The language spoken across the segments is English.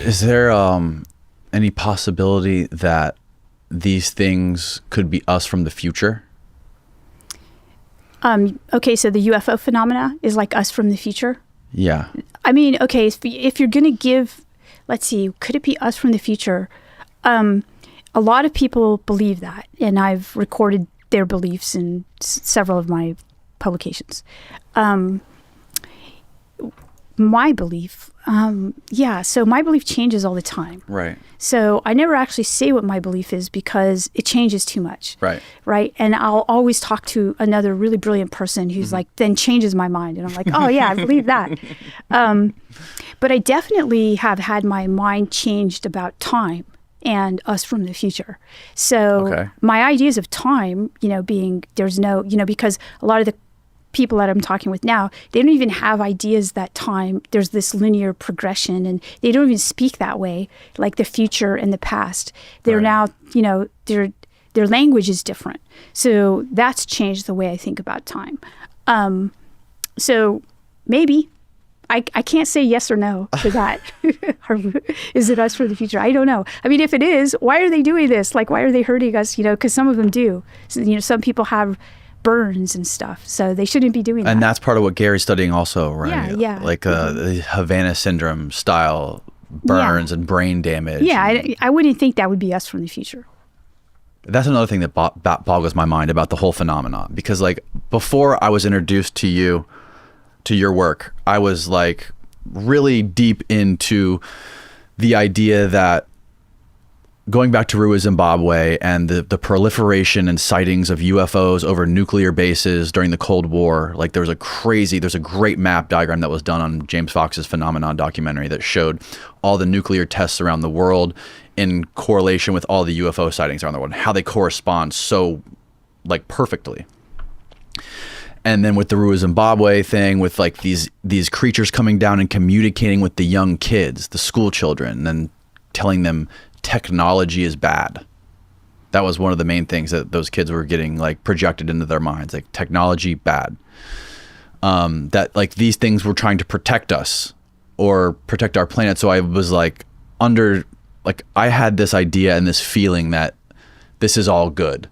Is there any possibility that these things could be us from the future? Okay, so the UFO phenomena is like us from the future? Yeah. I mean, okay, if you're going to give, let's see, could it be us from the future? A lot of people believe that, and I've recorded their beliefs in several of my publications. My belief, so my belief changes all the time. Right. So I never actually say what my belief is because it changes too much. Right. Right. And I'll always talk to another really brilliant person who's like, then changes my mind. And I'm like, oh yeah, I believe that. But I definitely have had my mind changed about time and us from the future. So my ideas of time, being there's no, because a lot of the people that I'm talking with now, they don't even have ideas that time, there's this linear progression, and they don't even speak that way, like the future and the past. They're now, their language is different. So that's changed the way I think about time. So maybe. I can't say yes or no to that. Is it us for the future? I don't know. I mean, if it is, why are they doing this? Like, why are they hurting us? Because some of them do. So, some people have burns and stuff, so they shouldn't be doing that. And that's part of what Gary's studying also, right? Yeah. Like the Havana syndrome style burns and brain damage. Yeah, I wouldn't think that would be us from the future. That's another thing that boggles my mind about the whole phenomenon, because like before I was introduced to you, to your work, I was like really deep into the idea that going back to Rua, Zimbabwe, and the proliferation and sightings of UFOs over nuclear bases during the Cold War, like there's a great map diagram that was done on James Fox's Phenomenon documentary that showed all the nuclear tests around the world in correlation with all the UFO sightings around the world and how they correspond so like perfectly. And then with the Rua, Zimbabwe thing, with like these creatures coming down and communicating with the young kids, the school children, and telling them technology is bad. That was one of the main things that those kids were getting like projected into their minds, like technology bad. That like these things were trying to protect us or protect our planet. So I was like I had this idea and this feeling that this is all good.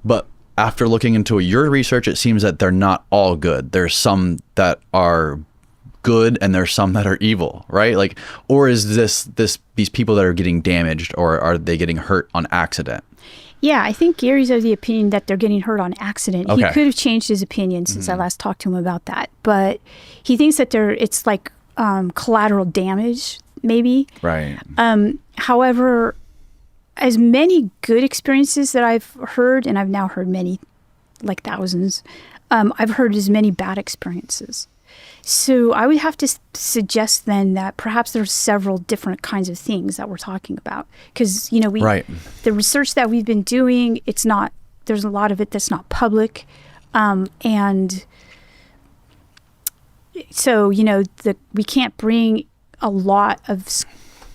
But after looking into your research, it seems that they're not all good. There's some that are good and there's some that are evil, right? Like, or is these people that are getting damaged, or are they getting hurt on accident? Yeah, I think Gary's of the opinion that they're getting hurt on accident. He could have changed his opinion since I last talked to him about that, but he thinks that it's like collateral damage, maybe. Right. However, as many good experiences that I've heard, and I've now heard many, like thousands, I've heard as many bad experiences. So I would have to suggest then that perhaps there's several different kinds of things that we're talking about. Because, the research that we've been doing, there's a lot of it that's not public. And so, we can't bring a lot of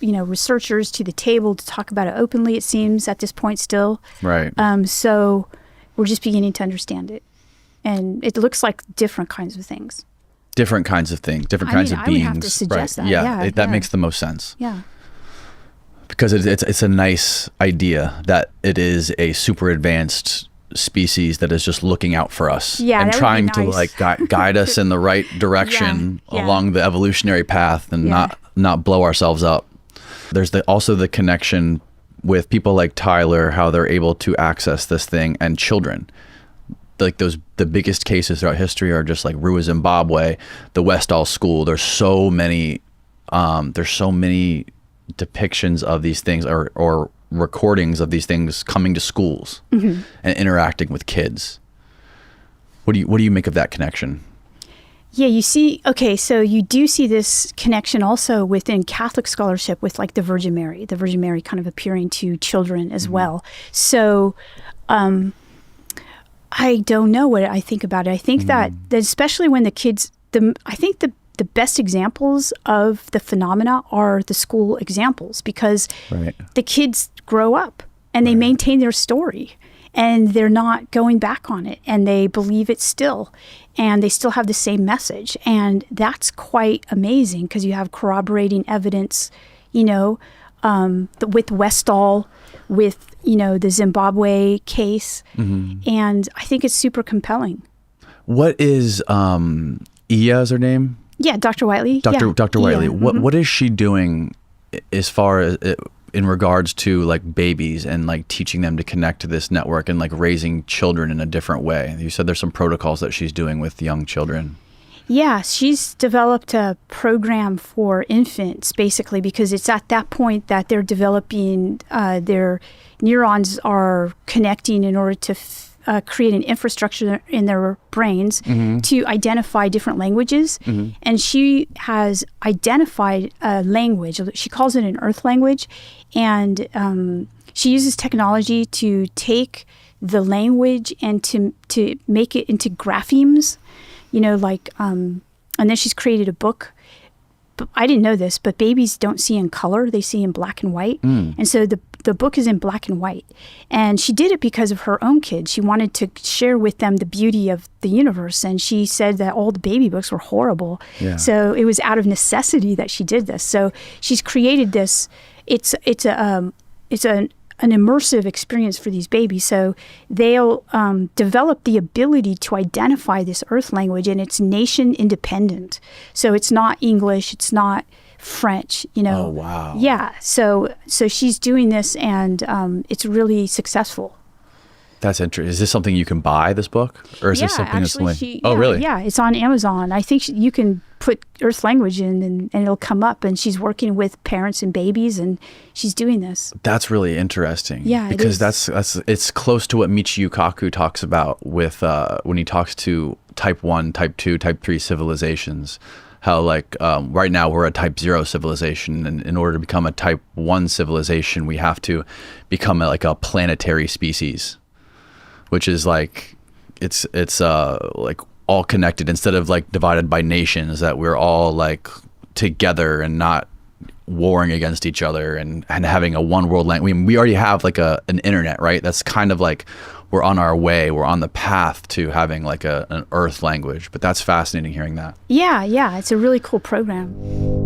researchers to the table to talk about it openly, it seems, at this point still. Right. So we're just beginning to understand it. And it looks like different kinds of things. Different kinds of things, different kinds of beings. I would have to suggest that. Yeah, that makes the most sense. Yeah. Because it's a nice idea that it is a super advanced species that is just looking out for us and trying to like guide us in the right direction along the evolutionary path and not blow ourselves up. There's also the connection with people like Tyler, how they're able to access this thing, and children. Like the biggest cases throughout history are just like Rua, Zimbabwe, the Westall School. There's so many depictions of these things or recordings of these things coming to schools and interacting with kids. What do you make of that connection? Yeah, so you do see this connection also within Catholic scholarship with like the Virgin Mary kind of appearing to children as well. So I don't know what I think about it. I think that especially when the kids, I think the best examples of the phenomena are the school examples, because the kids grow up and they maintain their story and they're not going back on it, and they believe it still, and they still have the same message. And that's quite amazing because you have corroborating evidence, with Westall, with, the Zimbabwe case. And I think it's super compelling. What is Iya is her name? Yeah, Dr. Whiteley. Dr. Whiteley. Yeah. What is she doing as far as in regards to like babies and like teaching them to connect to this network and like raising children in a different way? You said there's some protocols that she's doing with young children. Yeah, she's developed a program for infants, basically, because it's at that point that they're developing, their neurons are connecting in order to create an infrastructure in their brains to identify different languages. And she has identified a language. She calls it an earth language. And she uses technology to take the language and to make it into graphemes. And then she's created a book. But I didn't know this, but babies don't see in color. They see in black and white. And so the book is in black and white. And she did it because of her own kids. She wanted to share with them the beauty of the universe. And she said that all the baby books were horrible. Yeah. So it was out of necessity that she did this. So she's created this. It's an immersive experience for these babies. So they'll develop the ability to identify this earth language, and it's nation independent. So it's not English, it's not French, Oh, wow. Yeah. So she's doing this, and it's really successful. That's interesting. Is this something you can buy, this book? Or is this something that's linked? Oh, really? Yeah, it's on Amazon. I think you can put Earth language in and it'll come up. And she's working with parents and babies, and she's doing this. That's really interesting. Yeah, because it's close to what Michio Kaku talks about with when he talks to type 1, type 2, type 3 civilizations. How right now we're a type 0 civilization, and in order to become a type 1 civilization, we have to become a planetary species, which is it's like all connected instead of like divided by nations, that we're all like together and not warring against each other and having a one world language. I mean, we already have like an internet, right? That's kind of like we're on our way. We're on the path to having like an earth language, but that's fascinating hearing that. Yeah. It's a really cool program.